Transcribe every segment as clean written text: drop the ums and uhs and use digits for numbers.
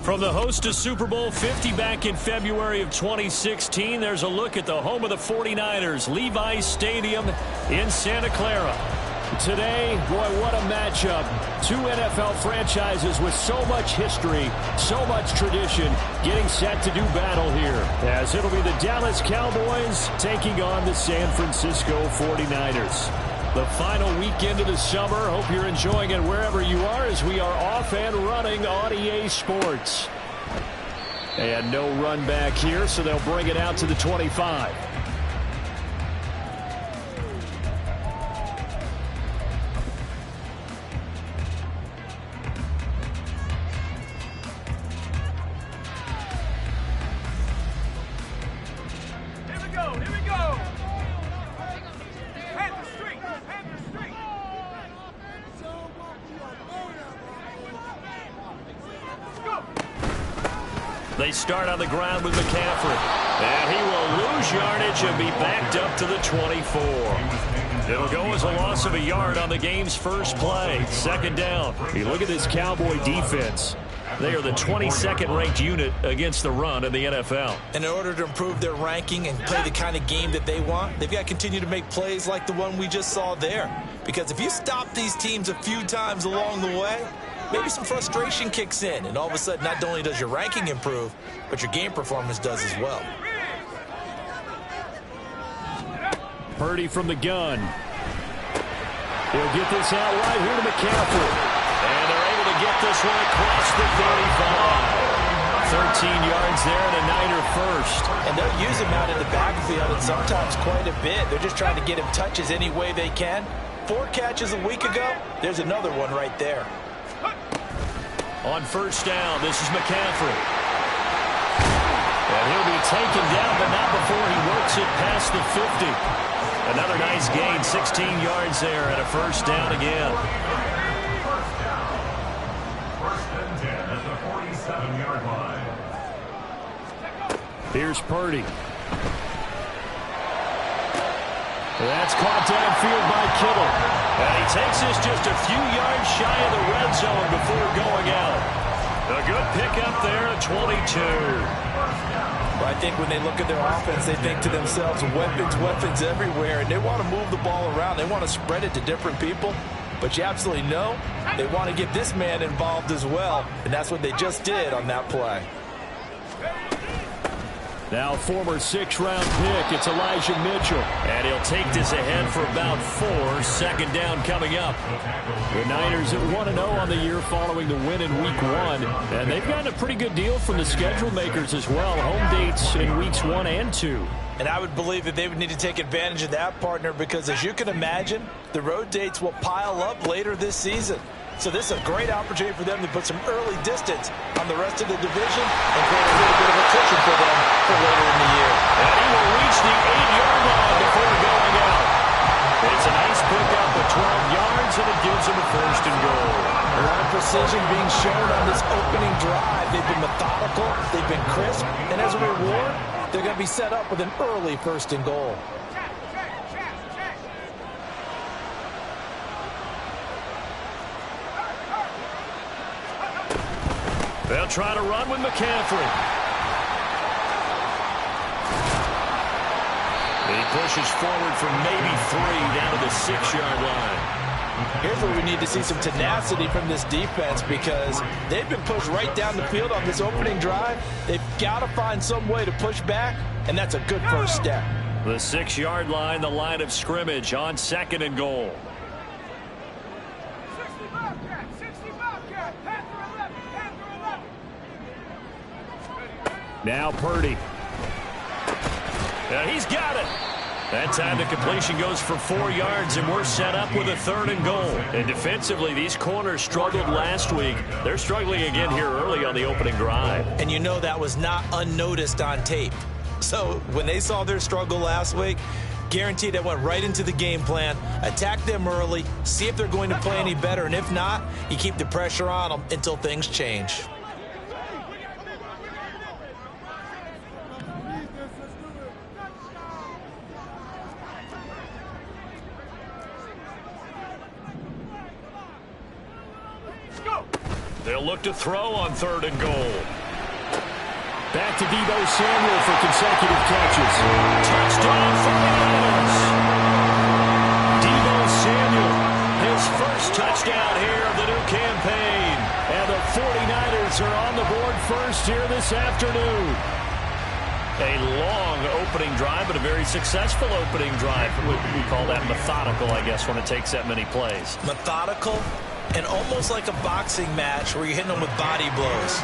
From the host to Super Bowl 50 back in February of 2016, there's a look at the home of the 49ers, Levi's Stadium in Santa Clara. Today, boy, what a matchup. Two NFL franchises with so much history, so much tradition, getting set to do battle here. As it'll be the Dallas Cowboys taking on the San Francisco 49ers. The final weekend of the summer. Hope you're enjoying it wherever you are as we are off and running on EA Sports. And no run back here, so they'll bring it out to the 25. They start on the ground with McCaffrey. And he will lose yardage and be backed up to the 24. It'll go as a loss of a yard on the game's first play. Second down. You look at this Cowboy defense. They are the 22nd ranked unit against the run in the NFL. And in order to improve their ranking and play the kind of game that they want, they've got to continue to make plays like the one we just saw there. Because if you stop these teams a few times along the way, maybe some frustration kicks in, and all of a sudden not only does your ranking improve, but your game performance does as well. Purdy from the gun. He'll get this out right here to McCaffrey. And they're able to get this one across the 35. 13 yards there and a Niner first. And they'll use him out in the backfield, and sometimes quite a bit. They're just trying to get him touches any way they can. 4 catches a week ago, there's another one right there. On first down, this is McCaffrey. And he'll be taken down, but not before he works it past the 50. Another nice gain, 16 yards there, and a first down again. First and 10 at the 47-yard line. Here's Purdy. That's caught downfield by Kittle. And he takes this just a few yards shy of the red zone before going out. A good pickup there at 22. Well, I think when they look at their offense, they think to themselves, weapons everywhere, and they want to move the ball around. They want to spread it to different people. But you absolutely know they want to get this man involved as well, and that's what they just did on that play. Now former 6th-round pick, it's Elijah Mitchell. And he'll take this ahead for about 4. Second down coming up. The Niners at 1-0 on the year following the win in Week 1. And they've gotten a pretty good deal from the schedule makers as well. Home dates in Weeks 1 and 2. And I would believe that they would need to take advantage of that, partner, because as you can imagine, the road dates will pile up later this season. So this is a great opportunity for them to put some early distance on the rest of the division and create a little bit of a cushion for them for later in the year. And he will reach the 8-yard line before going out. It's a nice pickup of 12 yards, and it gives him a first and goal. A lot of precision being shown on this opening drive. They've been methodical, they've been crisp, and as a reward, they're going to be set up with an early first and goal. They'll try to run with McCaffrey. He pushes forward from maybe 3 down to the 6-yard line. Here's where we need to see some tenacity from this defense because they've been pushed right down the field on this opening drive. They've got to find some way to push back, and that's a good first step. The 6-yard line, the line of scrimmage on 2nd and goal. Now Purdy. He's got it. That time the completion goes for 4 yards, and we're set up with a 3rd and goal. And defensively, these corners struggled last week. They're struggling again here early on the opening drive. And you know that was not unnoticed on tape. So when they saw their struggle last week, guaranteed that went right into the game plan. Attack them early, see if they're going to play any better, and if not, you keep the pressure on them until things change. They'll look to throw on 3rd and goal. Back to Deebo Samuel for consecutive catches. Touchdown for the Niners. Deebo Samuel, his first touchdown here of the new campaign. And the 49ers are on the board first here this afternoon. A long opening drive, but a very successful opening drive. We call that methodical, I guess, when it takes that many plays. Methodical and almost like a boxing match where you're hitting them with body blows.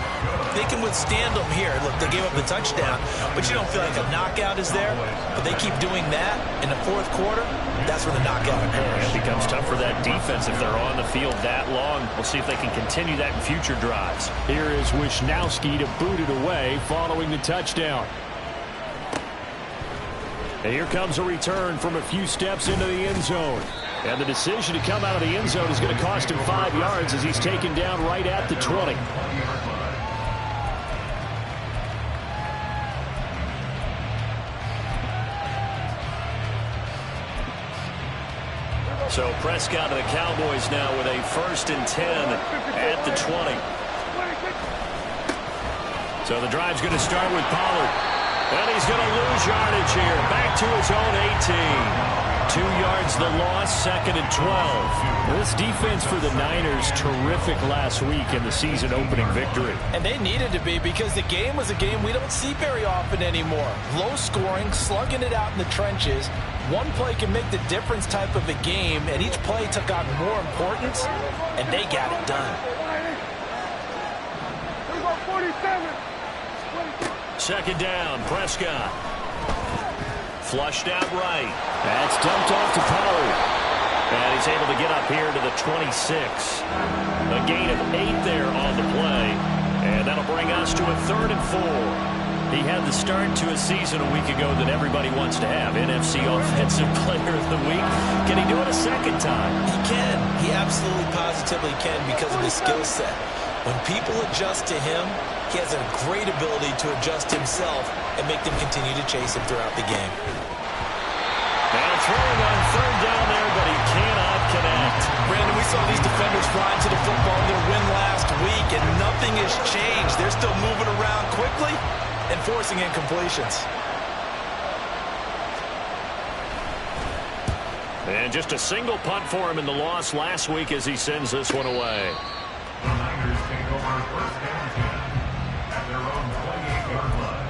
They can withstand them here. Look, they gave up the touchdown, but you don't feel like a knockout is there. But they keep doing that in the 4th quarter. That's when the knockout occurs. It becomes tough for that defense if they're on the field that long. We'll see if they can continue that in future drives. Here is Wisnowski to boot it away following the touchdown. And here comes a return from a few steps into the end zone. And the decision to come out of the end zone is going to cost him 5 yards as he's taken down right at the 20. So Prescott and the Cowboys now with a 1st and 10 at the 20. So the drive's going to start with Pollard. And he's going to lose yardage here. Back to his own 18. 2 yards the loss, 2nd and 12. This defense for the Niners, terrific last week in the season opening victory. And they needed to be because the game was a game we don't see very often anymore. Low scoring, slugging it out in the trenches. One play can make the difference type of a game, and each play took on more importance, and they got it done. 2nd down, Prescott. Flushed out right. That's dumped off to Pollard. And he's able to get up here to the 26. A gain of 8 there on the play. And that'll bring us to a 3rd and 4. He had the start to a season a week ago that everybody wants to have. NFC Offensive Player of the Week. Can he do it a second time? He can. He absolutely positively can because of his skill set. When people adjust to him, he has a great ability to adjust himself and make them continue to chase him throughout the game. And throwing on 3rd down there, but he cannot connect. Brandon, we saw these defenders flying to the football in their win last week, and nothing has changed. They're still moving around quickly and forcing incompletions. And just a single punt for him in the loss last week as he sends this one away. The Niners take over 1st and 10 at their own 28-yard line.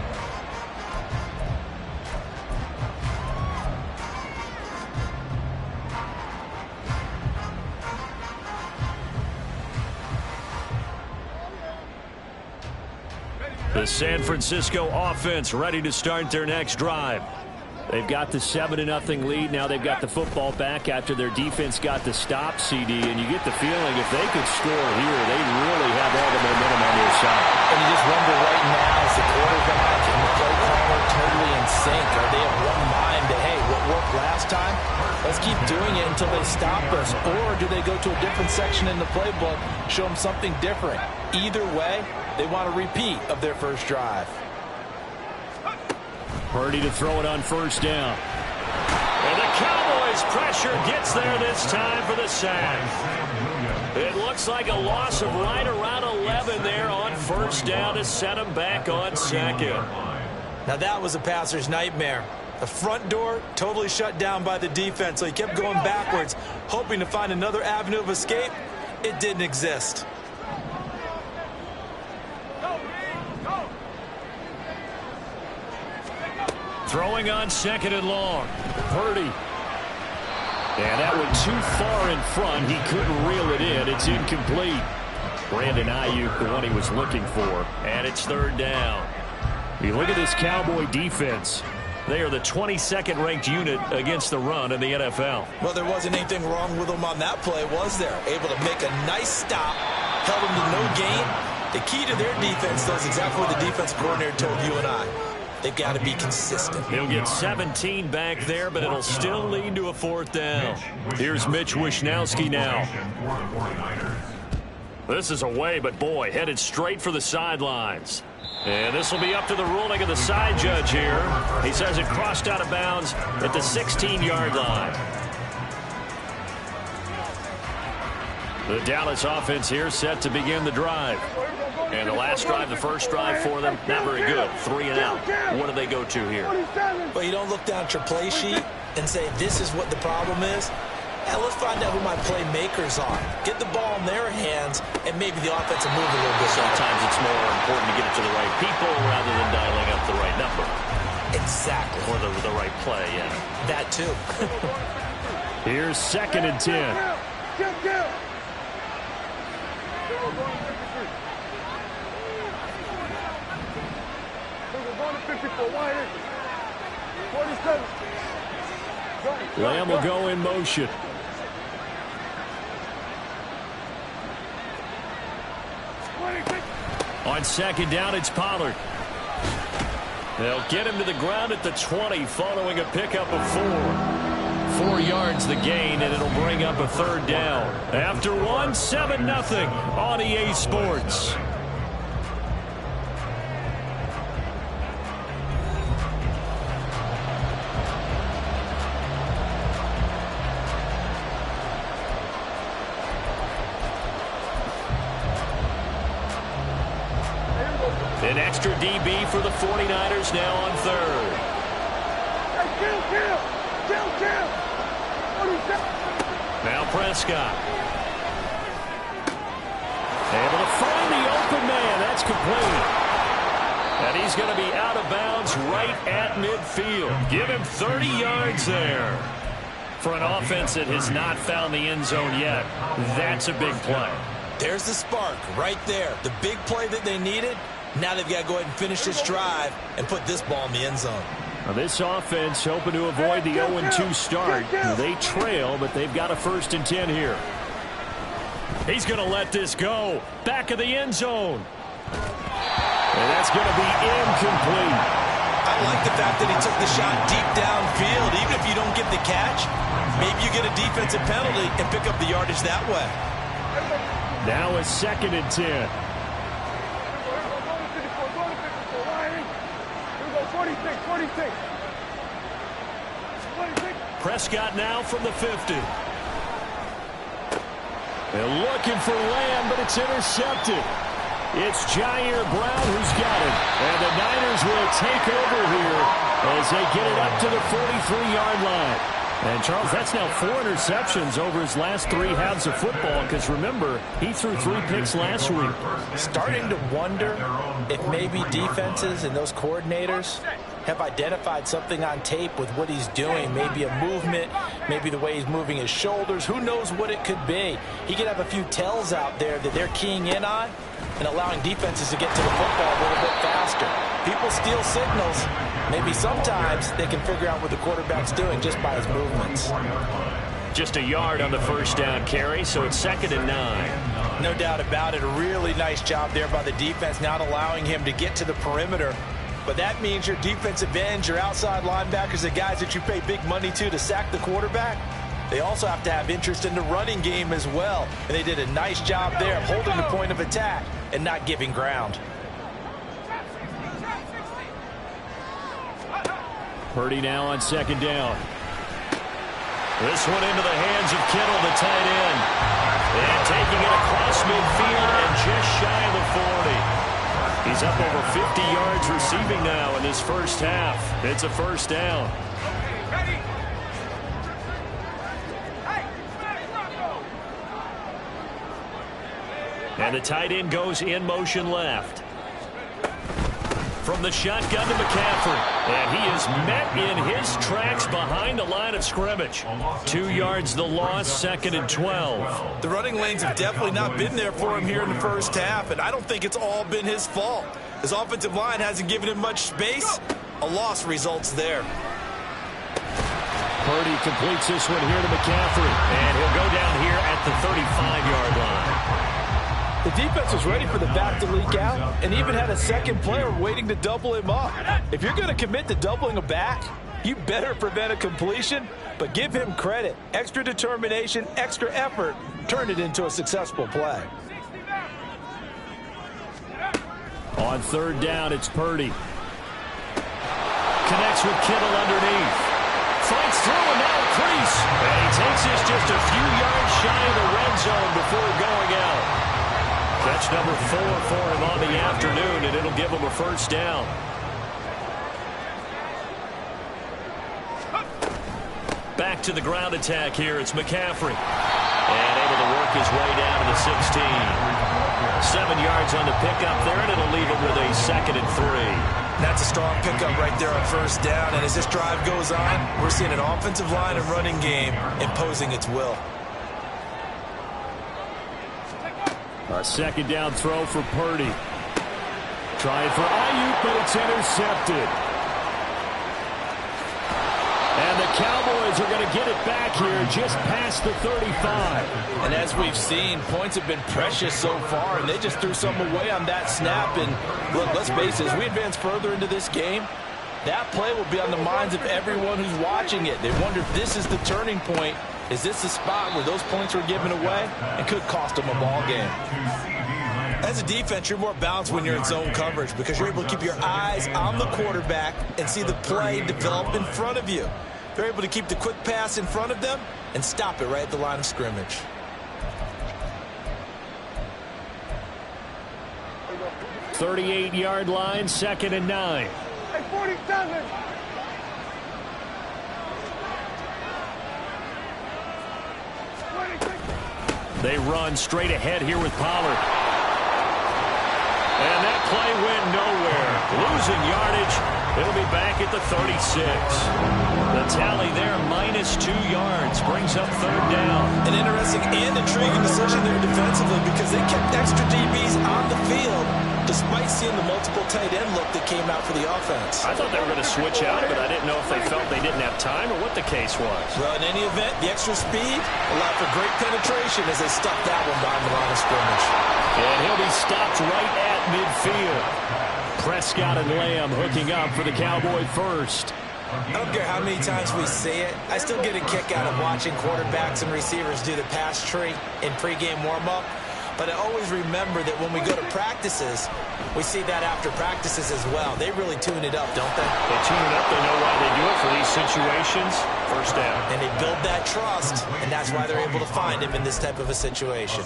The San Francisco offense ready to start their next drive. They've got the 7-0 lead. Now they've got the football back after their defense got the stop, CD. And you get the feeling if they could score here, they really have all the momentum on their side. And you just wonder right now, is the quarterback and the play caller totally in sync? Are they of one mind that, hey, what worked last time? Let's keep doing it until they stop us. Or do they go to a different section in the playbook, show them something different? Either way, they want a repeat of their first drive. Purdy to throw it on 1st down. And the Cowboys pressure gets there this time for the sack. It looks like a loss of right around 11 there on 1st down to set him back on 2nd. Now that was a passer's nightmare. The front door totally shut down by the defense, so he kept going backwards, hoping to find another avenue of escape. It didn't exist. Throwing on 2nd and long. Purdy. And that went too far in front. He couldn't reel it in. It's incomplete. Brandon Ayuk, the one he was looking for. And it's 3rd down. You look at this Cowboy defense. They are the 22nd ranked unit against the run in the NFL. Well, there wasn't anything wrong with them on that play, was there? Able to make a nice stop, held them to no gain. The key to their defense, though, is exactly what the defense coordinator told you and I. They've got to be consistent. He'll get 17 back there, but it'll still lead to a 4th down. Here's Mitch Wisnowski now. This is away, but boy, headed straight for the sidelines. And this will be up to the ruling of the side judge here. He says it crossed out of bounds at the 16-yard line. The Dallas offense here set to begin the drive. And the last drive, the first drive for them, not very good. 3 and out. What do they go to here? Well, you don't look down at your play sheet and say, this is what the problem is. Now let's find out who my playmakers are. Get the ball in their hands, and maybe the offense will move a little bit. Sometimes it's more important to get it to the right people rather than dialing up the right number. Exactly. Or the right play, yeah. That too. Here's 2nd and 10. Lamb will go in motion. On 2nd down, it's Pollard. They'll get him to the ground at the 20 following a pickup of 4. 4 yards the gain, and it'll bring up a 3rd down. After 1, 7-0 on EA Sports. An extra DB for the 49ers now on 3rd. Now Prescott. Able to find the open man. That's complete. And he's going to be out of bounds right at midfield. Give him 30 yards there. For an offense that has not found the end zone yet, that's a big play. There's the spark right there. The big play that they needed. Now they've got to go ahead and finish this drive and put this ball in the end zone. Now this offense hoping to avoid the 0-2 start. They trail, but they've got a 1st and 10 here. He's going to let this go. Back of the end zone. And that's going to be incomplete. I like the fact that he took the shot deep downfield. Even if you don't get the catch, maybe you get a defensive penalty and pick up the yardage that way. Now a 2nd and 10. Prescott now from the 50. They're looking for Lamb, but it's intercepted. It's Jair Brown who's got it. And the Niners will take over here as they get it up to the 43-yard line. And, Charles, that's now 4 interceptions over his last 3 halves of football because, remember, he threw 3 picks last week. Starting to wonder if maybe defenses and those coordinators have identified something on tape with what he's doing. Maybe a movement, maybe the way he's moving his shoulders. Who knows what it could be? He could have a few tells out there that they're keying in on and allowing defenses to get to the football a little bit faster. People steal signals. Maybe sometimes they can figure out what the quarterback's doing just by his movements. Just a yard on the 1st down carry, so it's 2nd and 9. No doubt about it. A really nice job there by the defense, not allowing him to get to the perimeter. But that means your defensive ends, your outside linebackers, the guys that you pay big money to sack the quarterback, they also have to have interest in the running game as well. And they did a nice job there of holding the point of attack and not giving ground. Purdy now on 2nd down. This one into the hands of Kittle, the tight end. And taking it across midfield and just shy of the 40. He's up over 50 yards receiving now in this first half. It's a 1st down. And the tight end goes in motion left. From the shotgun to McCaffrey. And he is met in his tracks behind the line of scrimmage. 2 yards the loss, 2nd and 12. The running lanes have definitely not been there for him here in the first half, and I don't think it's all been his fault. His offensive line hasn't given him much space. A loss results there. Purdy completes this one here to McCaffrey. And he'll go down here at the 35-yard line. The defense was ready for the back to leak out and even had a second player waiting to double him up. If you're going to commit to doubling a back, you better prevent a completion, but give him credit. Extra determination, extra effort, turn it into a successful play. On 3rd down, it's Purdy. Connects with Kittle underneath. fights through and now a crease. And he takes this just a few yards shy of the red zone before going out. Catch number 4 for him on the afternoon, and it'll give him a first down. Back to the ground attack here. It's McCaffrey. And able to work his way down to the 16. 7 yards on the pickup there, and it'll leave him with a 2nd and 3. That's a strong pickup right there on first down. And as this drive goes on, we're seeing an offensive line and running game imposing its will. A 2nd down throw for Purdy. Trying for Ayuk, but it's intercepted. And the Cowboys are going to get it back here just past the 35. And as we've seen, points have been precious so far, and they just threw some away on that snap. And look, let's face it, as we advance further into this game, that play will be on the minds of everyone who's watching it. They wonder if this is the turning point. Is this the spot where those points were given away and could cost them a ball game? As a defense, you're more balanced when you're in zone coverage because you're able to keep your eyes on the quarterback and see the play develop in front of you. They're able to keep the quick pass in front of them and stop it right at the line of scrimmage. .38-yard line, 2nd and 9. Hey, 47. They run straight ahead here with Pollard. And that play went nowhere. Losing yardage. It'll be back at the 36. The tally there, -2 yards, brings up 3rd down. An interesting and intriguing decision there defensively because they kept extra DBs on the field despite seeing the multiple tight end look that came out for the offense. I thought they were going to switch out, but I didn't know if they felt they didn't have time or what the case was. Well, in any event, the extra speed allowed for great penetration as they stuck that one behind the line of scrimmage. And he'll be stopped right at midfield. Prescott and Lamb hooking up for the Cowboy first. I don't care how many times we see it. I still get a kick out of watching quarterbacks and receivers do the pass tree in pregame warm-up. But I always remember that when we go to practices, we see that after practices as well. They really tune it up, don't they? They tune it up. They know why they do it for these situations. First down. And they build that trust, and that's why they're able to find him in this type of a situation.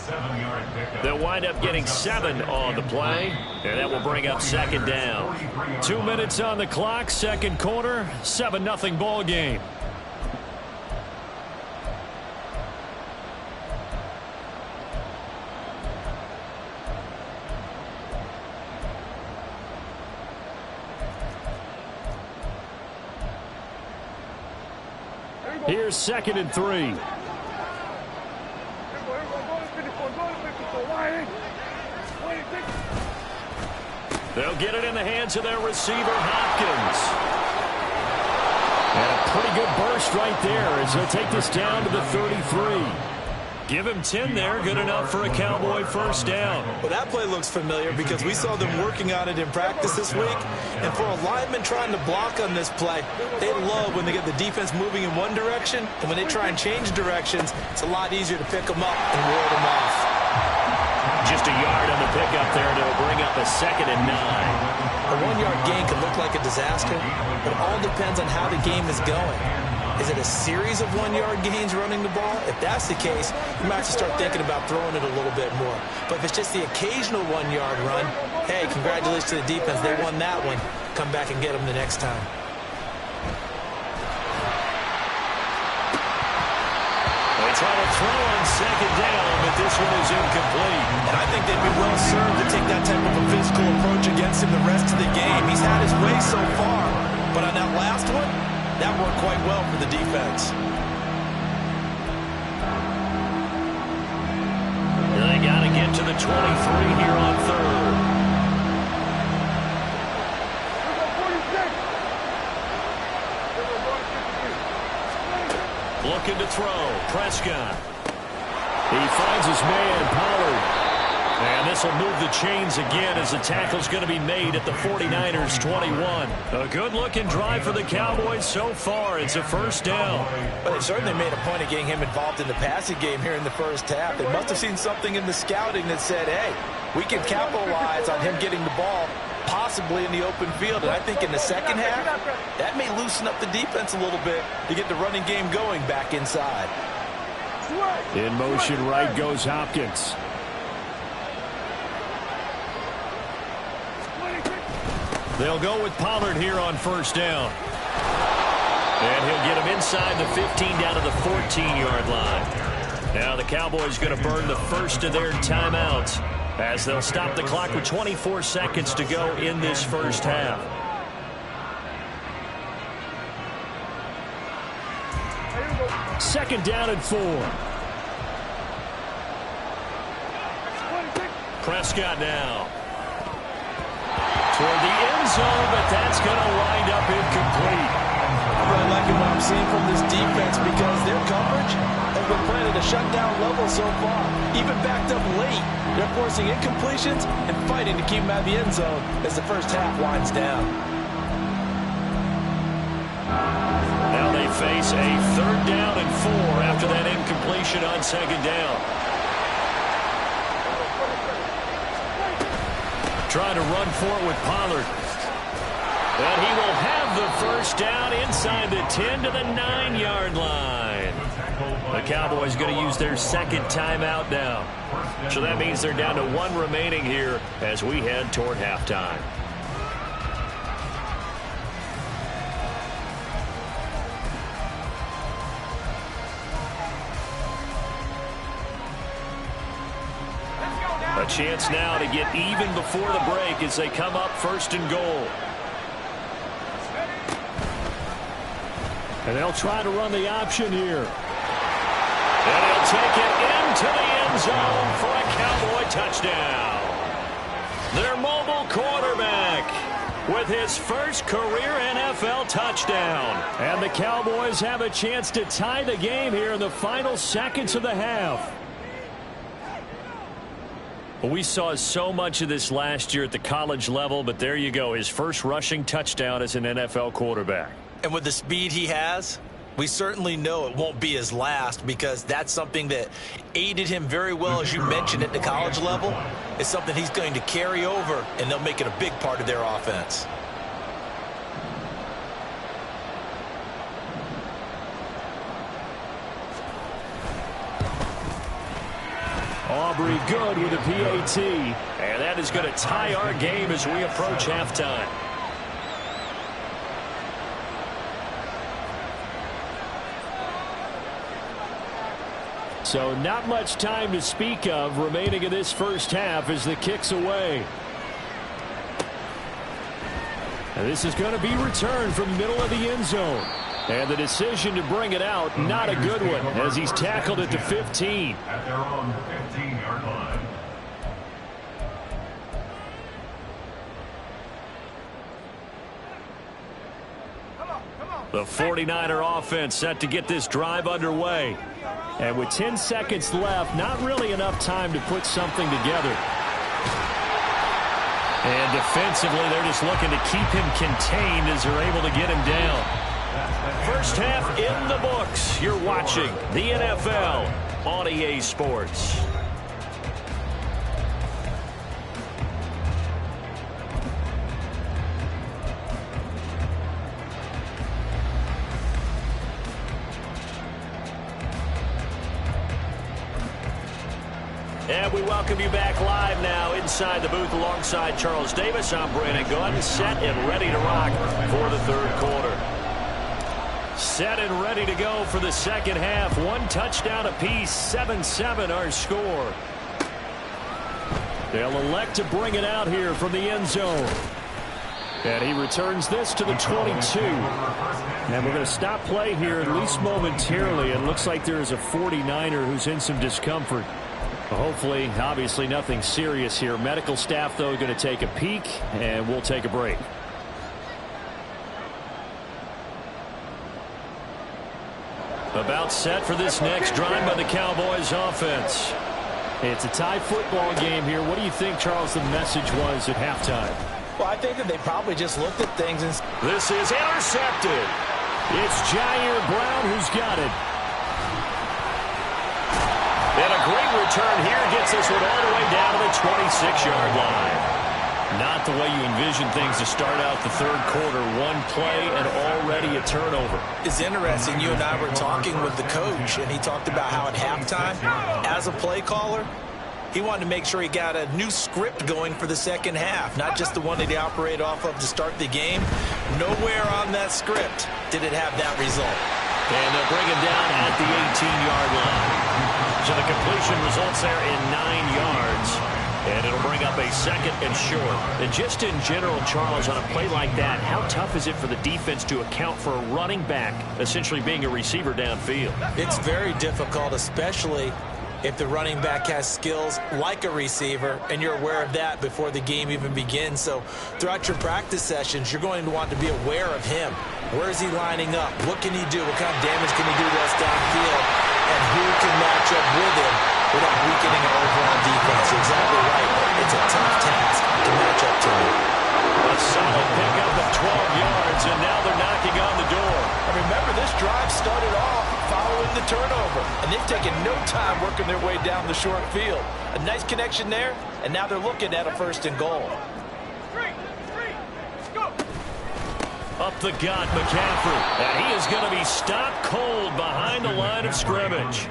They'll wind up getting 7 on the play, and that will bring up 2nd down. 2 minutes on the clock, 2nd quarter, 7-0 ball game. Here's 2nd and 3. They'll get it in the hands of their receiver, Hopkins. And a pretty good burst right there as they'll take this down to the 33. Give him 10 there, good enough for a Cowboy first down. Well, that play looks familiar because we saw them working on it in practice this week. And for a lineman trying to block on this play, they love when they get the defense moving in one direction. And when they try and change directions, it's a lot easier to pick them up and ward them off. Just a yard on the pickup there, and it'll bring up a 2nd and 9. A 1-yard gain can look like a disaster, but it all depends on how the game is going. Is it a series of 1-yard gains running the ball? If that's the case, you might have to start thinking about throwing it a little bit more. But if it's just the occasional 1-yard run, hey, congratulations to the defense. They won that one. Come back and get them the next time. They try to throw on 2nd down, but this one is incomplete. And I think they'd be well served to take that type of a physical approach against him the rest of the game. He's had his way so far, but on that last one, that worked quite well for the defense. They got to get to the 23 here on 3rd. Looking to throw. Prescott. He finds his man, Pollard. And this will move the chains again as the tackle's going to be made at the 49ers 21. A good-looking drive for the Cowboys so far. It's a first down. But they certainly made a point of getting him involved in the passing game here in the first half. They must have seen something in the scouting that said, hey, we can capitalize on him getting the ball possibly in the open field. And I think in the second half, that may loosen up the defense a little bit to get the running game going back inside. In motion right goes Hopkins. They'll go with Pollard here on first down. And he'll get him inside the 15 down to the 14-yard line. Now the Cowboys going to burn the first of their timeouts as they'll stop the clock with 24 seconds to go in this first half. Second down and 4. Prescott now. Toward the end zone, but that's going to wind up incomplete. I'm really liking what I'm seeing from this defense because their coverage has been playing at a shutdown level so far. Even backed up late, they're forcing incompletions and fighting to keep them out of the end zone as the first half winds down. Now they face a third down and 4 after that incompletion on second down. Trying to run for it with Pollard. And he will have the first down inside the 10 to the 9-yard line. The Cowboys going to use their second timeout now. So that means they're down to 1 remaining here as we head toward halftime. A chance now to get even before the break as they come up first and goal. And they'll try to run the option here. And he'll take it into the end zone for a Cowboy touchdown. Their mobile quarterback with his first career NFL touchdown. And the Cowboys have a chance to tie the game here in the final seconds of the half. We saw so much of this last year at the college level, but there you go, his first rushing touchdown as an NFL quarterback. And with the speed he has, we certainly know it won't be his last because that's something that aided him very well, as you mentioned, at the college level. It's something he's going to carry over, and they'll make it a big part of their offense. Aubrey good with a PAT. And that is going to tie our game as we approach halftime. So not much time to speak of remaining in this first half as the kick's away. And this is going to be returned from the middle of the end zone. And the decision to bring it out, not a good one, as he's tackled at the 15. At their own 15-yard line. The 49er offense set to get this drive underway. And with 10 seconds left, not really enough time to put something together. And defensively, they're just looking to keep him contained as they're able to get him down. First half in the books. You're watching the NFL on EA Sports. And we welcome you back live now inside the booth alongside Charles Davis. I'm Brandon Gunn, set and ready to rock for the third quarter. Set and ready to go for the second half. 1 touchdown apiece, 7-7 our score. They'll elect to bring it out here from the end zone. And he returns this to the 22. And we're going to stop play here at least momentarily. It looks like there is a 49er who's in some discomfort. Hopefully, obviously nothing serious here. Medical staff, though, going to take a peek, and we'll take a break. About set for this next drive by the Cowboys offense. It's a tie football game here. What do you think, Charles, the message was at halftime? Well, I think that they probably just looked at things and... This is intercepted. It's Jair Brown who's got it. And a great return here gets this one all the way down to the 26-yard line. Not the way you envision things to start out the third quarter. One play and already a turnover. It's interesting. You and I were talking with the coach, and he talked about how at halftime, as a play caller, he wanted to make sure he got a new script going for the second half, not just the one that he operated off of to start the game. Nowhere on that script did it have that result. And they'll bring him down at the 18-yard line. So the completion results there in 9 yards. And it'll bring up a second and short. And just in general, Charles, on a play like that, how tough is it for the defense to account for a running back essentially being a receiver downfield? It's very difficult, especially if the running back has skills like a receiver, and you're aware of that before the game even begins. So throughout your practice sessions, you're going to want to be aware of him. Where is he lining up? What can he do? What kind of damage can he do to us downfield? And who can match up with him without weakening our overall defense? You're exactly right. It's a tough task to match up to him. A solid pickup of 12 yards, and now they're knocking on the door. And remember, this drive started off following the turnover, and they've taken no time working their way down the short field. A nice connection there, and now they're looking at a 1st and goal. Up the gut, McCaffrey. And he is going to be stopped cold behind the line of scrimmage.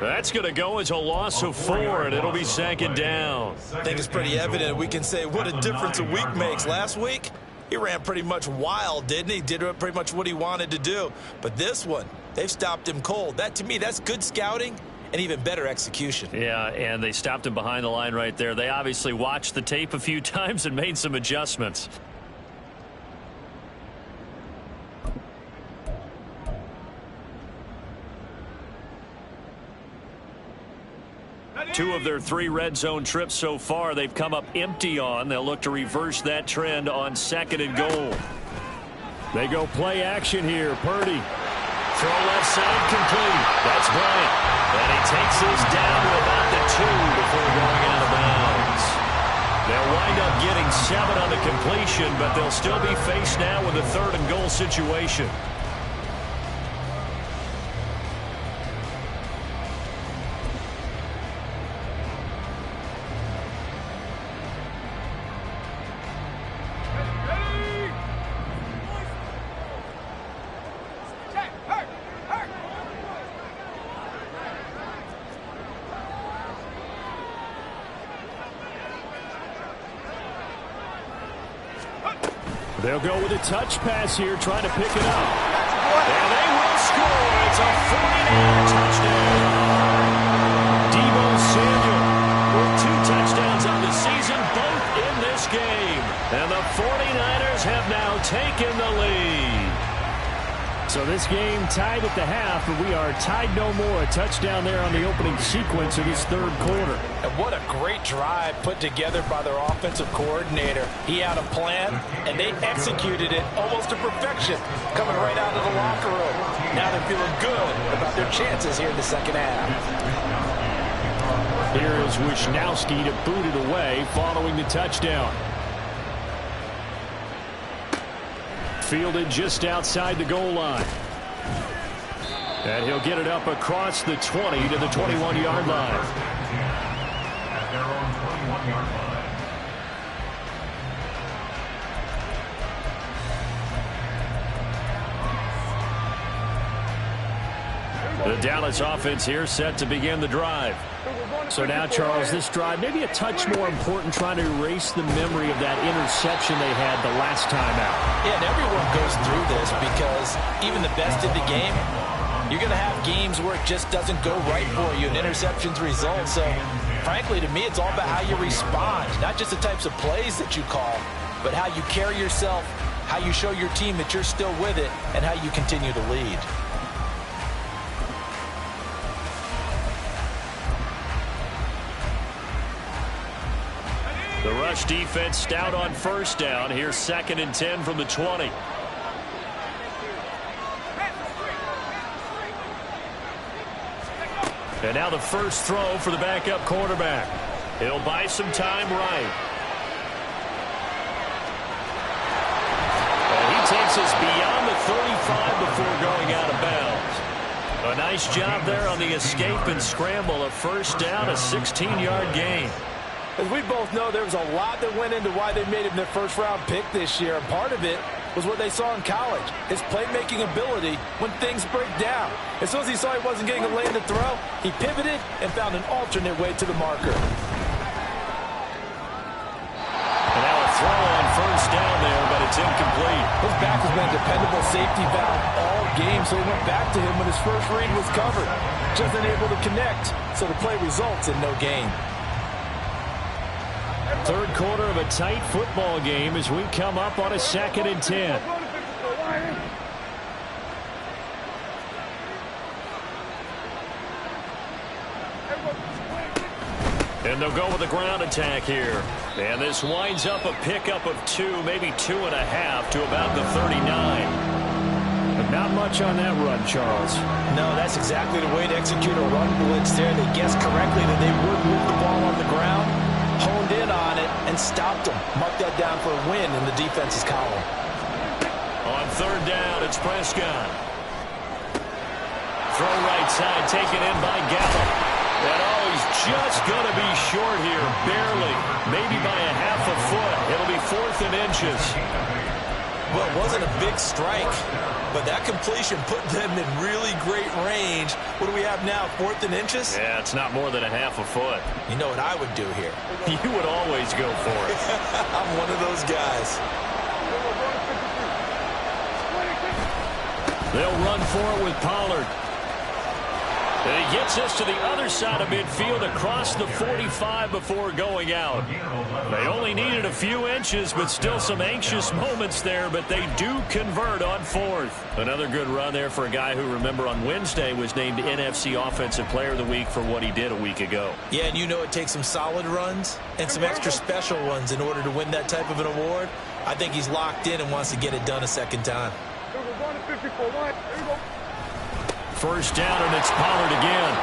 That's going to go as a loss of 4, and it'll be 2nd down. I think it's pretty evident. We can say what a difference a week makes. Last week, he ran pretty much wild, didn't he? Did pretty much what he wanted to do. But this one, they've stopped him cold. That, to me, that's good scouting and even better execution. Yeah, and they stopped him behind the line right there. They obviously watched the tape a few times and made some adjustments. Two of their 3 red zone trips so far they've come up empty on. They'll look to reverse that trend on 2nd and goal. They go play action here. Purdy. Throw left side complete. That's Bryant. And he takes this down to about the 2 before going out of bounds. They'll wind up getting 7 on the completion, but they'll still be faced now with a 3rd and goal situation. They'll go with a touch pass here, trying to pick it up. And they will score. It's a 49 touchdown. Deebo Samuel with 2 touchdowns on the season, both in this game. And the 49ers have now taken the lead. So this game tied at the half, but we are tied no more. A touchdown there on the opening sequence of this 3rd quarter. And what a great drive put together by their offensive coordinator. He had a plan, and they executed it almost to perfection, coming right out of the locker room. Now they're feeling good about their chances here in the 2nd half. Here is Wisnowski to boot it away following the touchdown. Fielded just outside the goal line. And he'll get it up across the 20 to the 21-yard line. At their own 21-yard line. The Dallas offense here set to begin the drive. So now, Charles, this drive maybe a touch more important, trying to erase the memory of that interception they had the last time out. Yeah, and everyone goes through this because even the best in the game, you're going to have games where it just doesn't go right for you and interceptions result. So, frankly, to me, it's all about how you respond, not just the types of plays that you call, but how you carry yourself, how you show your team that you're still with it, and how you continue to lead. The rush defense stout on 1st down. Here's 2nd and 10 from the 20. And now the first throw for the backup quarterback. He'll buy some time right. And he takes us beyond the 35 before going out of bounds. A nice job there on the escape and scramble. A 1st down, a 16-yard gain. As we both know, there was a lot that went into why they made him their first-round pick this year, and part of it was what they saw in college, his playmaking ability when things break down. As soon as he saw he wasn't getting a lane to throw, he pivoted and found an alternate way to the marker. And now a throw on first down there, but it's incomplete. His back has been a dependable safety valve all game, so he went back to him when his first read was covered. Just unable to connect, so the play results in no gain. Third quarter of a tight football game as we come up on a 2nd and 10. And they'll go with a ground attack here. And this winds up a pickup of 2, maybe 2.5 to about the 39. But not much on that run, Charles. No, that's exactly the way to execute a run blitz there. They guessed correctly that they would move the ball on the ground, honed in on it, and stopped them. Mark that down for a win in the defense's column. On third down, it's Prescott. Throw right side, taken in by Gallup. And he's just going to be short here, barely, maybe by a half a foot. It'll be 4th and inches. Well, it wasn't a big strike, but that completion put them in really great range. What do we have now, 4th and inches? Yeah, it's not more than a half a foot. You know what I would do here? You would always go for it. I'm one of those guys. They'll run for it with Pollard. And he gets us to the other side of midfield across the 45 before going out. They only needed a few inches, but still some anxious moments there, but they do convert on 4th. Another good run there for a guy who, remember, on Wednesday was named NFC Offensive Player of the Week for what he did a week ago. Yeah, and you know it takes some solid runs and some extra special ones in order to win that type of an award. I think he's locked in and wants to get it done a second time. First down, and it's Pollard again.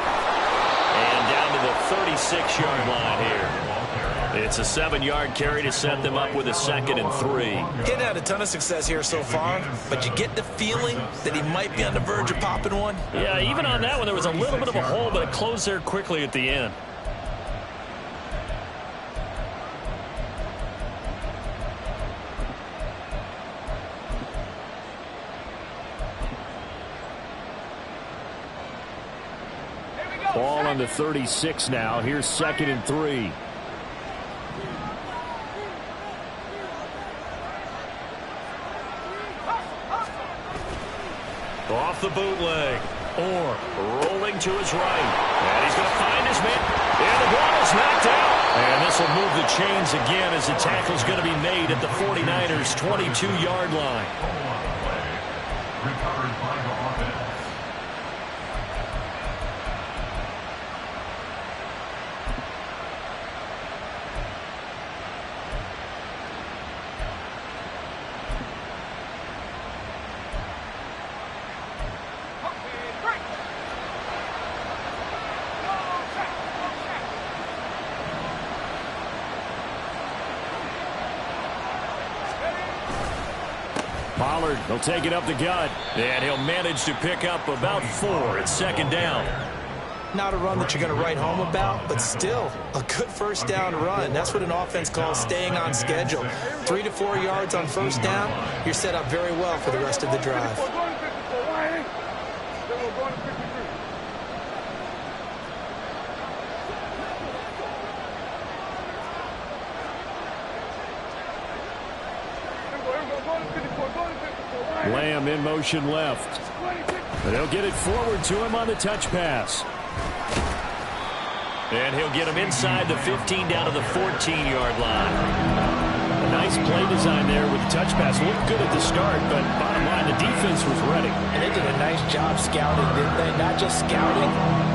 And down to the 36-yard line here. It's a 7-yard carry to set them up with a 2nd and 3. Getting had a ton of success here so far, but you get the feeling that he might be on the verge of popping one. Yeah, even on that one, there was a little bit of a hole, but it closed there quickly at the end. Ball on the 36 now. Here's 2nd and 3. Off the bootleg. Orr rolling to his right. And he's going to find his man. And the ball is knocked out. And this will move the chains again as the tackle's going to be made at the 49ers' 22-yard line. Recovered by the offense. Pollard, he'll take it up the gut, and he'll manage to pick up about 4 at 2nd down. Not a run that you're going to write home about, but still a good first down run. That's what an offense calls staying on schedule. 3 to 4 yards on first down, you're set up very well for the rest of the drive. Lamb in motion left. And he'll get it forward to him on the touch pass. And he'll get him inside the 15 down to the 14-yard line. A nice play design there with the touch pass. Looked good at the start, but bottom line, the defense was ready. And they did a nice job scouting, didn't they? Not just scouting,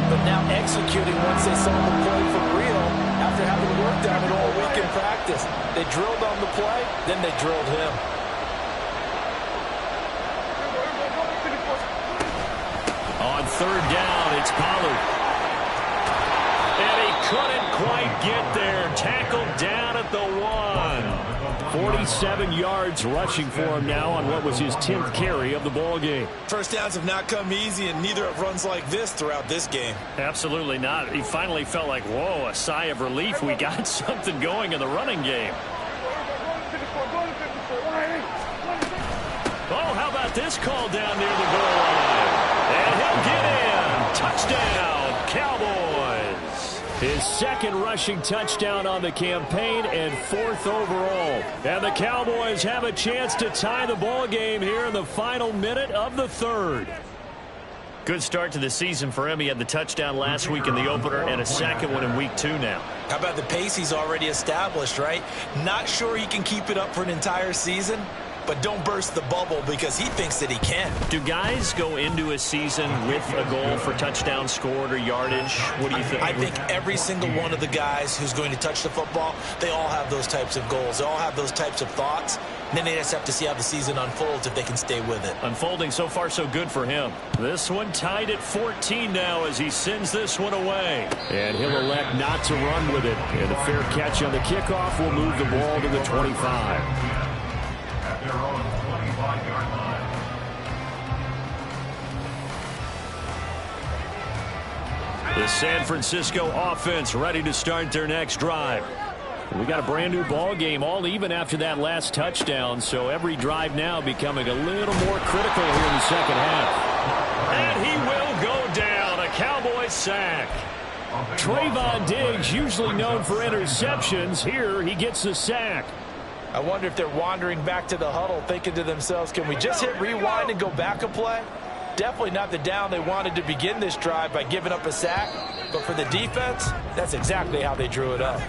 but now executing once they saw the play for real after having worked on it all week in practice. They drilled on the play, then they drilled him. On third down, it's Pollard. And he couldn't quite get there. Tackled down at the 1. 47 yards rushing for him now on what was his 10th carry of the ball game. First downs have not come easy, and neither have runs like this throughout this game. Absolutely not. He finally felt like, whoa, a sigh of relief. We got something going in the running game. Oh, how about this call down near the goal line? And he'll get in. Touchdown, Cowboys. His second rushing touchdown on the campaign and 4th overall. And the Cowboys have a chance to tie the ball game here in the final minute of the 3rd. Good start to the season for him. He had the touchdown last week in the opener and a second one in week 2 now. How about the pace he's already established, right? Not sure he can keep it up for an entire season, but don't burst the bubble because he thinks that he can. Do guys go into a season with a goal for touchdown scored or yardage? What do you think? I think every single one of the guys who's going to touch the football, they all have those types of goals. They all have those types of thoughts. And then they just have to see how the season unfolds if they can stay with it. Unfolding so far so good for him. This one tied at 14 now as he sends this one away. And he'll elect not to run with it. And a fair catch on the kickoff will move the ball to the 25. At their own 25-yard line. The San Francisco offense ready to start their next drive. We got a brand new ball game, all even after that last touchdown, so every drive now becoming a little more critical here in the second half. And he will go down, a Cowboys sack. Trayvon Diggs, usually known for interceptions, here he gets the sack. I wonder if they're wandering back to the huddle thinking to themselves, can we just hit rewind and go back a play? Definitely not the down they wanted to begin this drive by giving up a sack. But for the defense, that's exactly how they drew it up.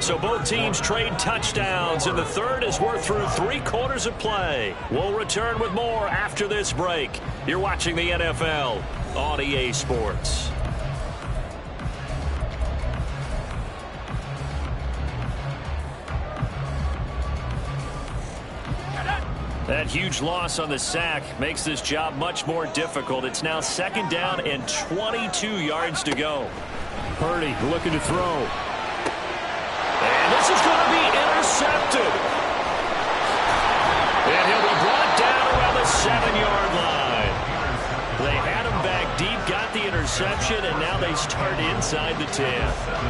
So both teams trade touchdowns, and the third as we're through 3 quarters of play. We'll return with more after this break. You're watching the NFL on EA Sports. That huge loss on the sack makes this job much more difficult. It's now 2nd down and 22 yards to go. Purdy looking to throw. And this is going to be intercepted. And he'll be brought down around the 7-yard line. They had him back deep, got the interception, and now they start inside the 10.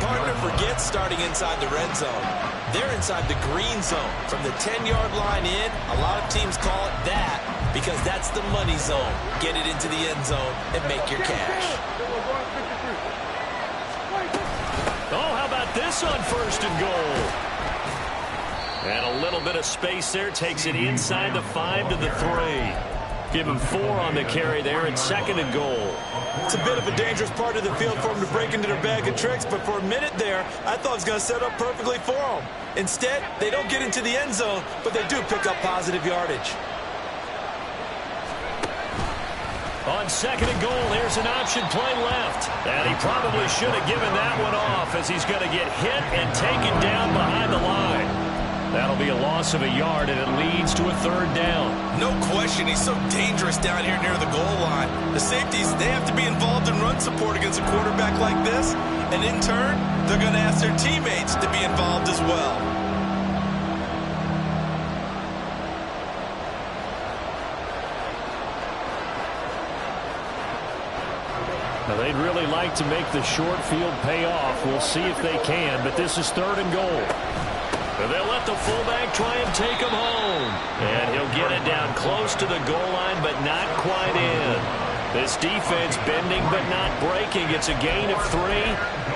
Partner forgets starting inside the red zone. They're inside the green zone. From the 10-yard line in, a lot of teams call it that because that's the money zone. Get it into the end zone and make your cash. Oh, how about this on 1st and goal? And a little bit of space there takes it inside the 5 to the 3. Give him 4 on the carry there at 2nd and goal. It's a bit of a dangerous part of the field for them to break into their bag of tricks, but for a minute there, I thought it was going to set up perfectly for them. Instead, they don't get into the end zone, but they do pick up positive yardage. On 2nd and goal, here's an option play left. And he probably should have given that one off as he's going to get hit and taken down behind the line. That'll be a loss of a yard, and it leads to a 3rd down. No question, he's so dangerous down here near the goal line. The safeties, they have to be involved in run support against a quarterback like this. And in turn, they're going to ask their teammates to be involved as well. Now, they'd really like to make the short field pay off. We'll see if they can, but this is 3rd and goal. And they'll let the fullback try and take him home. And he'll get it down close to the goal line, but not quite in. This defense bending but not breaking. It's a gain of 3.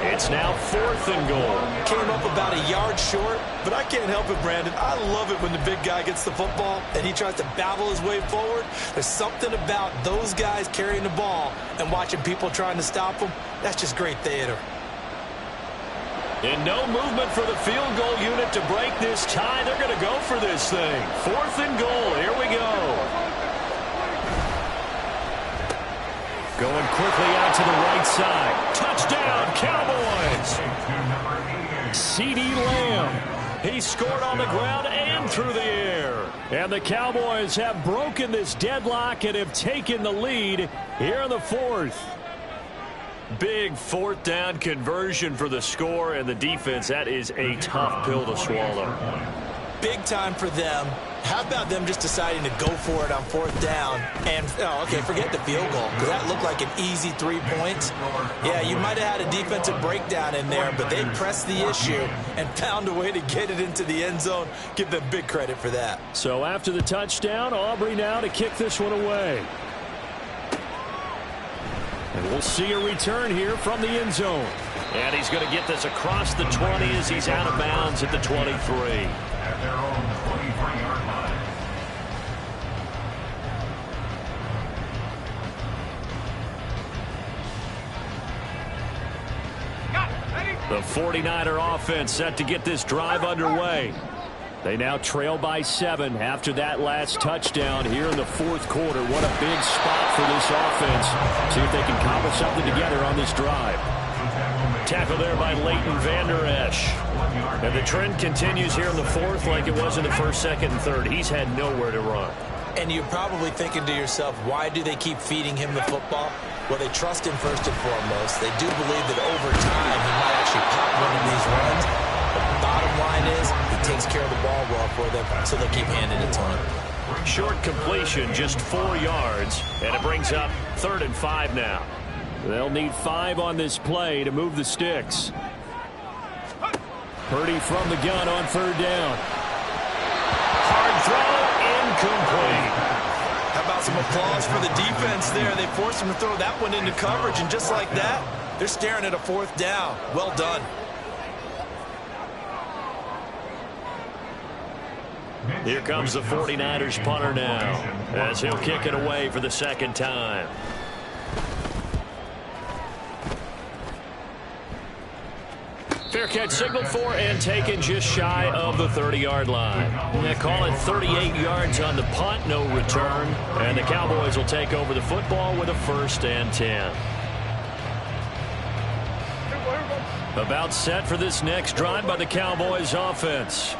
It's now 4th and goal. Came up about a yard short, but I can't help it, Brandon. I love it when the big guy gets the football and he tries to battle his way forward. There's something about those guys carrying the ball and watching people trying to stop them. That's just great theater. And no movement for the field goal unit to break this tie. They're going to go for this thing. 4th and goal. Here we go. Going quickly out to the right side. Touchdown, Cowboys. CeeDee Lamb. He scored on the ground and through the air. And the Cowboys have broken this deadlock and have taken the lead here in the 4th. Big fourth down conversion for the score, and the defense, that is a tough pill to swallow. Big time for them. How about them just deciding to go for it on fourth down? And, oh, okay, forget the field goal, because that looked like an easy 3 points. Yeah, you might have had a defensive breakdown in there, but they pressed the issue and found a way to get it into the end zone. Give them big credit for that. So after the touchdown, Aubrey now to kick this one away. And we'll see a return here from the end zone. And he's going to get this across the 20 as he's out of bounds at the 23. At their own 23-yard line. The 49er offense set to get this drive underway. They now trail by 7 after that last touchdown here in the fourth quarter. What a big spot for this offense. See if they can cobble something together on this drive. Tackle there by Leighton Vander Esch. And the trend continues here in the fourth like it was in the first, second, and third. He's had nowhere to run. And you're probably thinking to yourself, why do they keep feeding him the football? Well, they trust him first and foremost. They do believe that over time he might actually pop one of these runs. But the bottom line is he takes care of the ball well for them, so they keep handing it to him. Short completion, just 4 yards, and it brings up 3rd and 5 now. They'll need 5 on this play to move the sticks. Purdy from the gun on 3rd down. Hard throw, incomplete. How about some applause for the defense there? They forced him to throw that one into coverage, and just like that, they're staring at a 4th down. Well done. Here comes the 49ers punter now, as he'll kick it away for the 2nd time. Fair catch signaled for and taken just shy of the 30-yard line. They call it 38 yards on the punt, no return. And the Cowboys will take over the football with a 1st and 10. About set for this next drive by the Cowboys offense.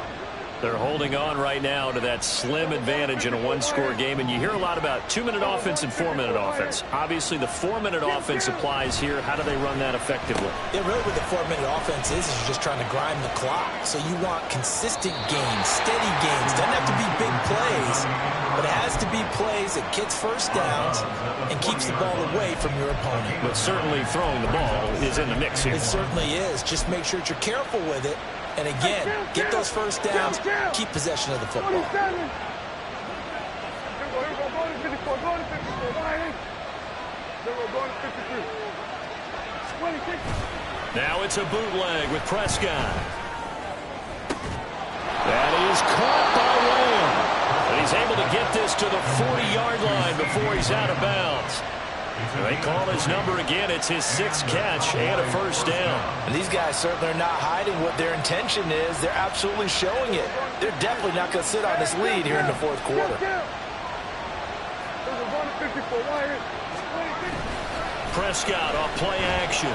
They're holding on right now to that slim advantage in a one-score game. And you hear a lot about 2-minute offense and 4-minute offense. Obviously, the 4-minute offense applies here. How do they run that effectively? Yeah, really what the 4-minute offense is you're just trying to grind the clock. So you want consistent gains, steady gains. Doesn't have to be big plays, but it has to be plays that gets first downs and keeps the ball away from your opponent. But certainly throwing the ball is in the mix here. It certainly is. Just make sure that you're careful with it. And again, get those first downs, keep possession of the football. Now it's a bootleg with Prescott. That is caught by Lamb. And he's able to get this to the 40-yard line before he's out of bounds. They call his number again. It's his 6th catch and a 1st down. And these guys certainly are not hiding what their intention is. They're absolutely showing it. They're definitely not going to sit on this lead here in the fourth quarter. Prescott off play action.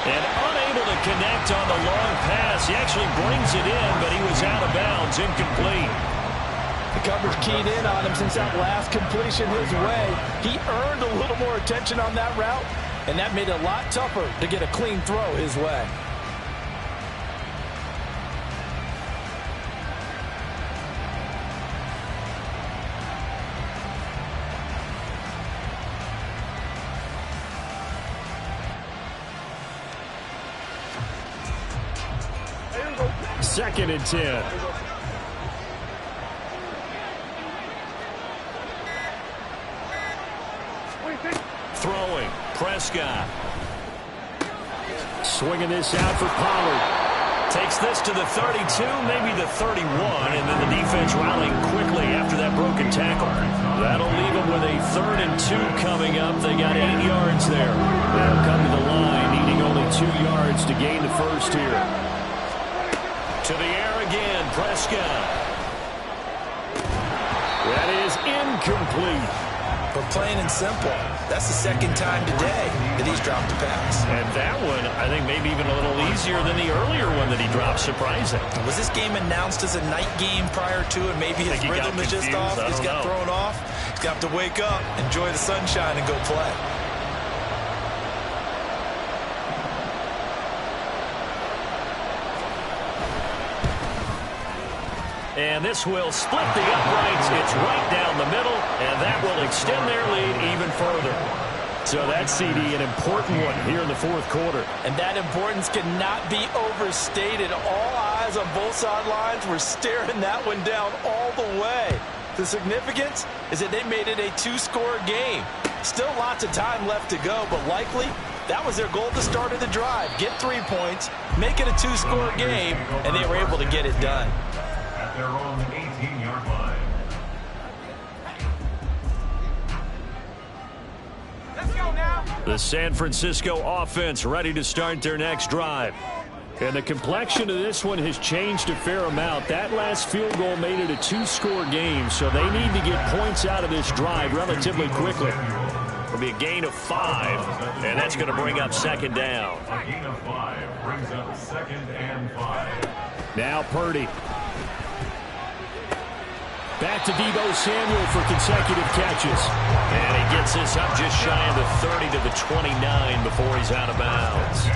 And unable to connect on the long pass. He actually brings it in, but he was out of bounds, incomplete. The coverage keyed in on him since that last completion his way. He earned a little more attention on that route, and that made it a lot tougher to get a clean throw his way. Second and 10. Throwing, Prescott. Swinging this out for Pollard. Takes this to the 32, maybe the 31, and then the defense rallying quickly after that broken tackle. That'll leave them with a 3rd and 2 coming up. They got 8 yards there. They'll come to the line, needing only 2 yards to gain the 1st here. To the air again, Prescott. That is incomplete. But plain and simple, that's the second time today that he's dropped a pass. And that one, I think, maybe even a little easier than the earlier one that he dropped. Surprising. Was this game announced as a night game prior to it? Maybe his rhythm is just off. He's got thrown off. He's got to wake up, enjoy the sunshine, and go play. And this will split the uprights. It's right down the middle, and that will extend their lead even further. So that CD, an important one here in the fourth quarter. And that importance cannot be overstated. All eyes on both sidelines were staring that one down all the way. The significance is that they made it a two-score game. Still lots of time left to go, but likely that was their goal at the start of the drive. Get 3 points, make it a two-score game, and they were able to get it done. At their own 18-yard line. Let's go now. The San Francisco offense ready to start their next drive. And the complexion of this one has changed a fair amount. That last field goal made it a two-score game, so they need to get points out of this drive relatively quickly. It'll be a gain of 5, and that's going to bring up second down. A gain of 5 brings up 2nd and 5. Now Purdy. Back to Deebo Samuel for consecutive catches. And he gets this up just shy of the 30 to the 29 before he's out of bounds.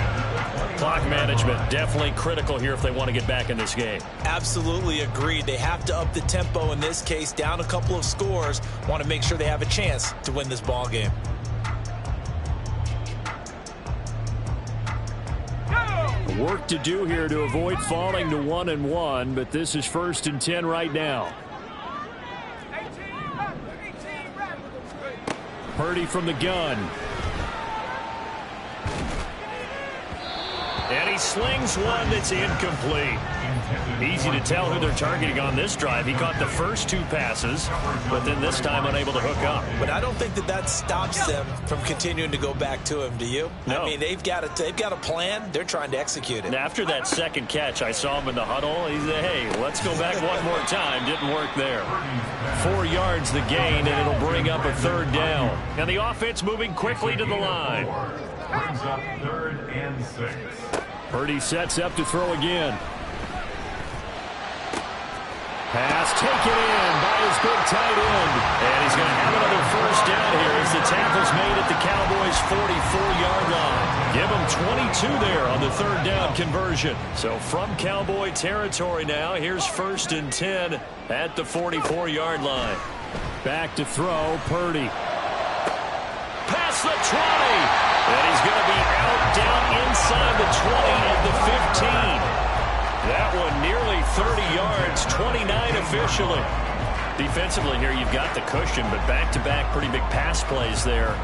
Clock management definitely critical here if they want to get back in this game. Absolutely agreed. They have to up the tempo in this case, down a couple of scores. Want to make sure they have a chance to win this ball game. Work to do here to avoid falling to 1-1, but this is 1st and 10 right now. Purdy from the gun. And he slings one that's incomplete. Easy to tell who they're targeting on this drive. He caught the first 2 passes, but then this time unable to hook up. But I don't think that stops them from continuing to go back to him, do you? No. I mean, they've got a plan. They're trying to execute it. And after that second catch, I saw him in the huddle. He said, hey, let's go back one more time. Didn't work there. 4 yards the gain, and it'll bring up a 3rd down. And the offense moving quickly to the line. Brings up 3rd and 6. Purdy sets up to throw again. Pass taken in by his big tight end. And he's going to have another 1st down here as the tackle's made at the Cowboys' 44-yard line. Give him 22 there on the 3rd down conversion. So from Cowboy territory now, here's 1st and 10 at the 44-yard line. Back to throw, Purdy. Past the 20. And he's going to be out down inside the 20 at the 15. That one nearly 30 yards, 29 officially. Defensively here, you've got the cushion, but back-to-back pretty big pass plays there.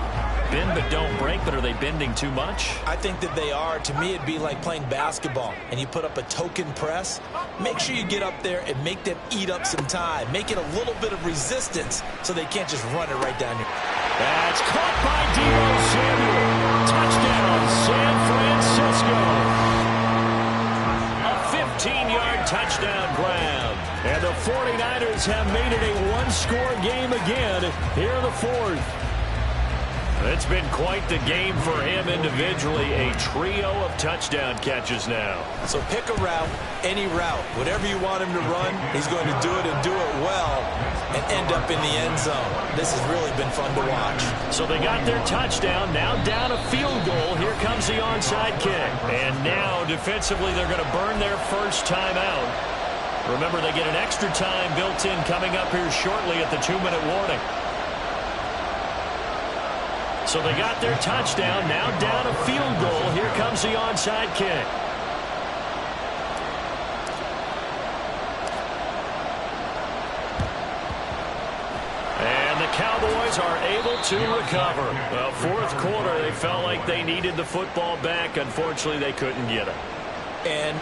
Bend but don't break, but are they bending too much? I think that they are. To me, it'd be like playing basketball, and you put up a token press. Make sure you get up there and make them eat up some time. Make it a little bit of resistance so they can't just run it right down your... That's caught by Deebo Samuel. Touchdown, San Francisco. 15-yard touchdown grab. And the 49ers have made it a one-score game again here in the 4th. It's been quite the game for him individually. A trio of touchdown catches now. So pick a route, any route. Whatever you want him to run, he's going to do it and do it well and end up in the end zone. This has really been fun to watch. So they got their touchdown. Now down a field goal. Here comes the onside kick. And now defensively they're going to burn their first time out. Remember, they get an extra time built in coming up here shortly at the 2-minute warning. So they got their touchdown. Now down a field goal. Here comes the onside kick. And the Cowboys are able to recover. Well, 4th quarter, they felt like they needed the football back. Unfortunately, they couldn't get it. And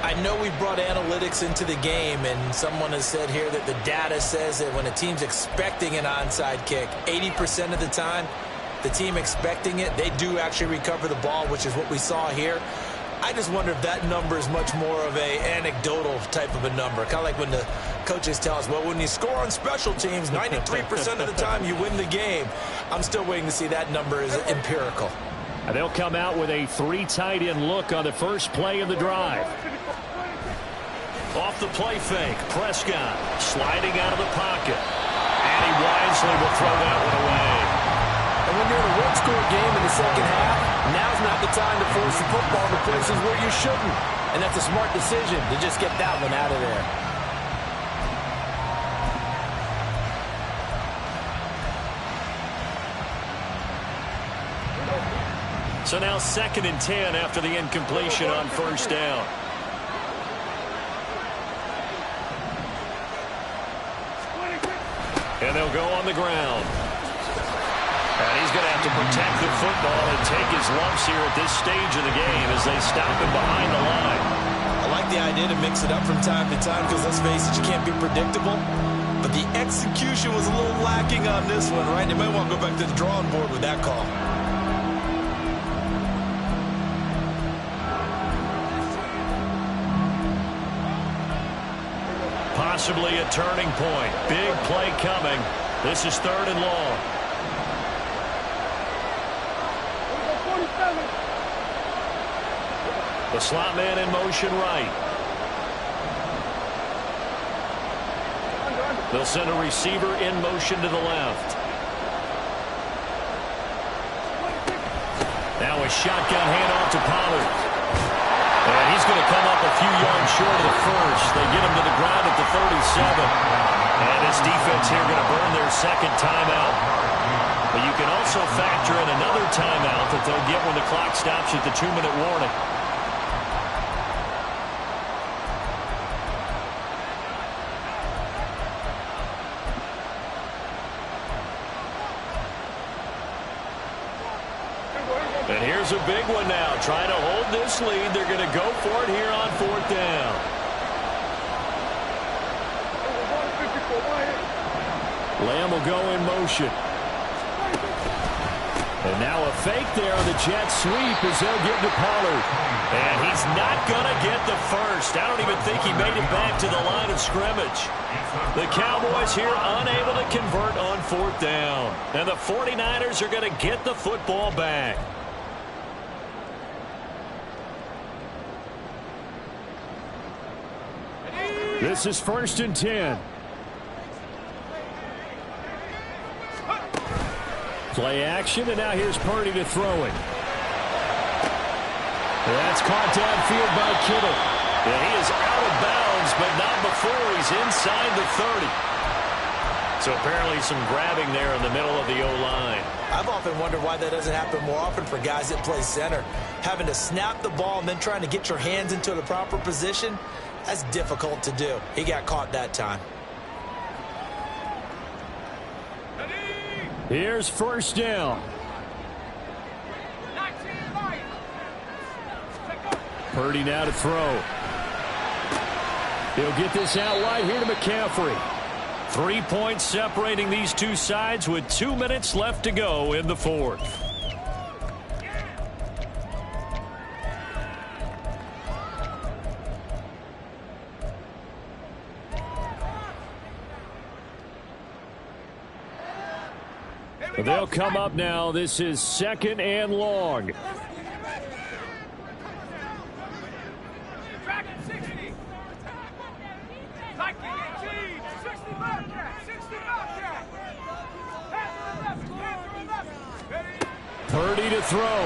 I know we brought analytics into the game, and someone has said here that the data says that when a team's expecting an onside kick, 80% of the time, the team expecting it, they do actually recover the ball, which is what we saw here. I just wonder if that number is much more of a anecdotal type of a number. Kind of like when the coaches tell us, well, when you score on special teams, 93% of the time you win the game. I'm still waiting to see that number is empirical. And they'll come out with a 3 tight end look on the first play of the drive. Off the play fake, Prescott sliding out of the pocket. And he wisely will throw that one away. And when you're in a one-score game in the second half, now's not the time to force the football to places where you shouldn't. And that's a smart decision to just get that one out of there. So now 2nd and 10 after the incompletion on first down. And they'll go on the ground. And he's going to have to protect the football and take his lumps here at this stage of the game as they stop him behind the line. I like the idea to mix it up from time to time because, let's face it, you can't be predictable. But the execution was a little lacking on this one, right? They might want to go back to the drawing board with that call. Possibly a turning point. Big play coming. This is 3rd and long. The slot man in motion right. They'll send a receiver in motion to the left. Now a shotgun handoff to Pollard. And he's going to come up a few yards short of the first. They get him to the ground at the 37. And this defense here going to burn their 2nd timeout. But you can also factor in another timeout that they'll get when the clock stops at the 2-minute warning. And here's a big one now. Trying to hold this lead. They're going to go for it here on 4th down. Lamb will go in motion. And now a fake there on the jet sweep as they'll get to Pollard. And he's not going to get the first. I don't even think he made it back to the line of scrimmage. The Cowboys here unable to convert on 4th down. And the 49ers are going to get the football back. This is 1st and 10. Play action, and now here's Purdy to throw it. That's caught downfield by Kittle. And he is out of bounds, but not before he's inside the 30. So apparently some grabbing there in the middle of the O-line. I've often wondered why that doesn't happen more often for guys that play center. Having to snap the ball and then trying to get your hands into the proper position, that's difficult to do. He got caught that time. Here's 1st down. Purdy now to throw. He'll get this out wide here to McCaffrey. 3 points separating these two sides with 2 minutes left to go in the 4th. They'll come up now. This is 2nd and long. Purdy to throw.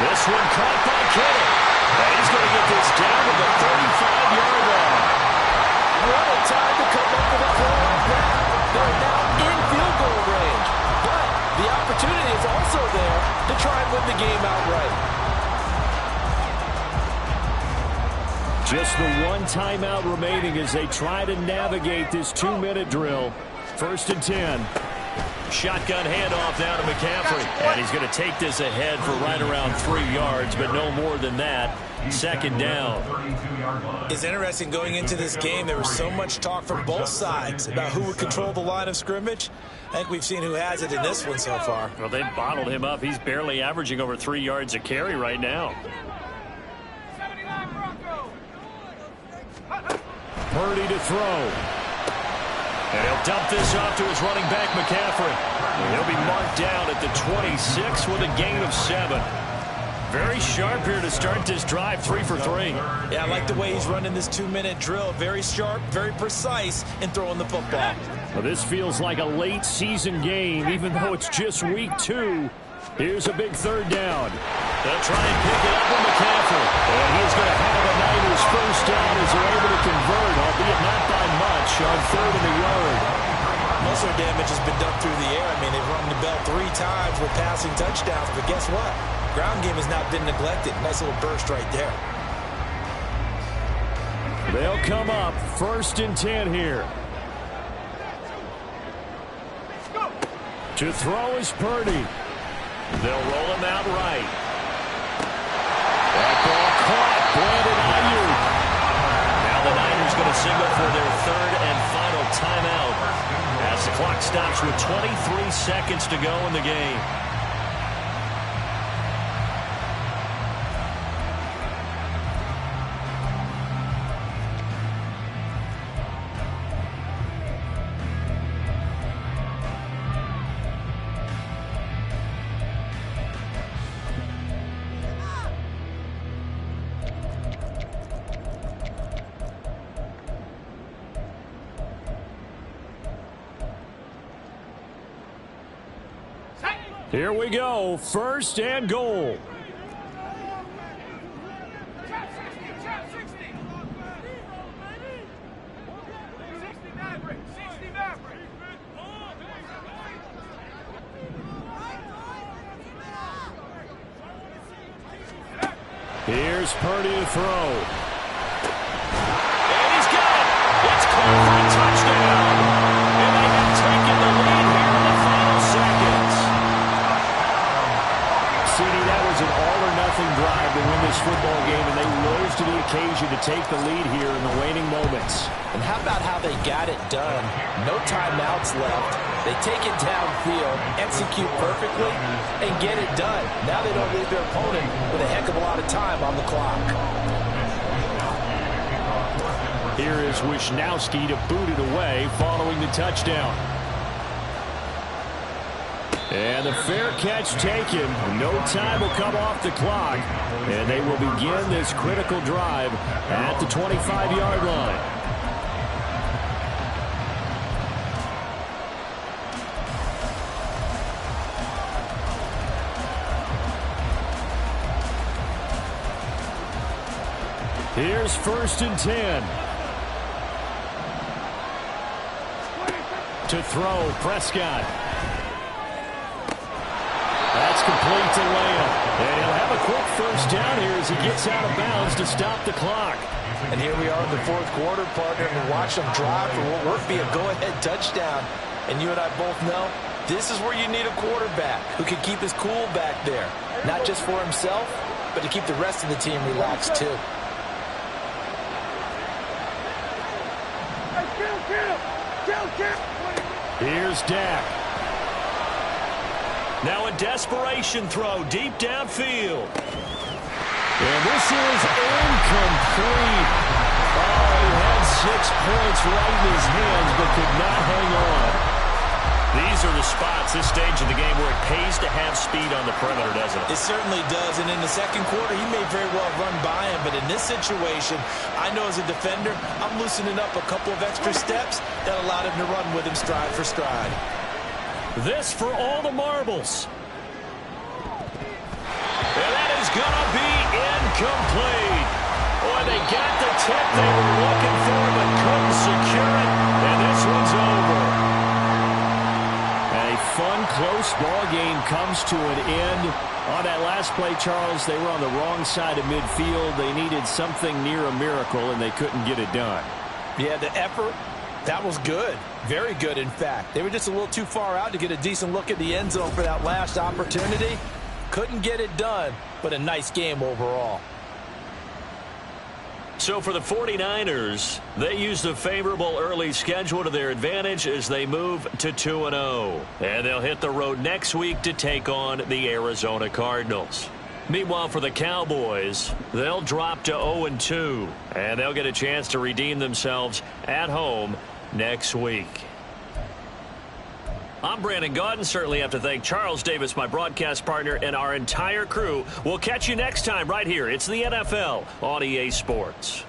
This one caught by Kittle. And he's going to get this down to the 35-yard line. What a time to come up with a play like that. They're now in field goal range. But the opportunity is also there to try and win the game outright. Just the one timeout remaining as they try to navigate this 2-minute drill. 1st and 10. Shotgun handoff down to McCaffrey. And he's going to take this ahead for right around 3 yards, but no more than that. 2nd down. It's interesting going into this game. There was so much talk from both sides about who would control the line of scrimmage. I think we've seen who has it in this one so far. Well, they bottled him up. He's barely averaging over 3 yards a carry right now. Purdy to throw. And he'll dump this off to his running back, McCaffrey. He'll be marked down at the 26 with a gain of 7. Very sharp here to start this drive, 3 for 3. Yeah, I like the way he's running this 2-minute drill. Very sharp, very precise in throwing the football. Well, this feels like a late season game, even though it's just week 2. Here's a big 3rd down. They'll try and pick it up with McCaffrey. And he's going to have the Niners first down as they're able to convert, albeit not by much, on 3rd and a yard. Most of their damage has been done through the air. I mean, they've rung the bell 3 times with passing touchdowns, but guess what? Ground game has not been neglected. Nice little burst right there. They'll come up 1st and 10 here. To throw is Purdy. They'll roll him out right. That ball caught. Brandon Ayuk. Now the Niners going to signal for their 3rd and final timeout as the clock stops with 23 seconds to go in the game. Here we go, 1st and goal. Here's Purdy to throw. And he's got it. It's caught for a touchdown. And they have taken the lead here in the final seconds. CD, that was an all-or-nothing drive to win this football game, and they rose to the occasion to take the lead here in the waning moments. And how about how they got it done? No timeouts left. They take it downfield, execute perfectly, and get it done. Now they don't leave their opponent with a heck of a lot of time on the clock. Here is Wisnowski to boot it away following the touchdown. And the fair catch taken. No time will come off the clock. And they will begin this critical drive at the 25-yard line. Here's 1st and 10. To throw, Prescott. That's complete to Lamb. And he'll have a quick 1st down here as he gets out of bounds to stop the clock. And here we are in the 4th quarter, partner, and watch them drive for what would be a go-ahead touchdown. And you and I both know this is where you need a quarterback who can keep his cool back there. Not just for himself, but to keep the rest of the team relaxed too. Here's Dak. Now a desperation throw deep downfield. And this is incomplete. Oh, he had 6 points right in his hands, but could not hang on. These are the spots, this stage of the game, where it pays to have speed on the perimeter, doesn't it? It certainly does, and in the 2nd quarter, he may very well run by him, but in this situation, I know as a defender, I'm loosening up a couple of extra steps that allowed him to run with him stride for stride. This for all the marbles. And that is going to be incomplete. Boy, they got the tip they were looking for, but couldn't secure it, and this one's over. A fun, close ball game comes to an end. On that last play, Charles, they were on the wrong side of midfield. They needed something near a miracle, and they couldn't get it done. Yeah, the effort, that was good. Very good, in fact. They were just a little too far out to get a decent look at the end zone for that last opportunity. Couldn't get it done, but a nice game overall. So for the 49ers, they use the favorable early schedule to their advantage as they move to 2-0. And they'll hit the road next week to take on the Arizona Cardinals. Meanwhile, for the Cowboys, they'll drop to 0-2. And they'll get a chance to redeem themselves at home next week. I'm Brandon Gaudin. Certainly have to thank Charles Davis, my broadcast partner, and our entire crew. We'll catch you next time right here. It's the NFL on EA Sports.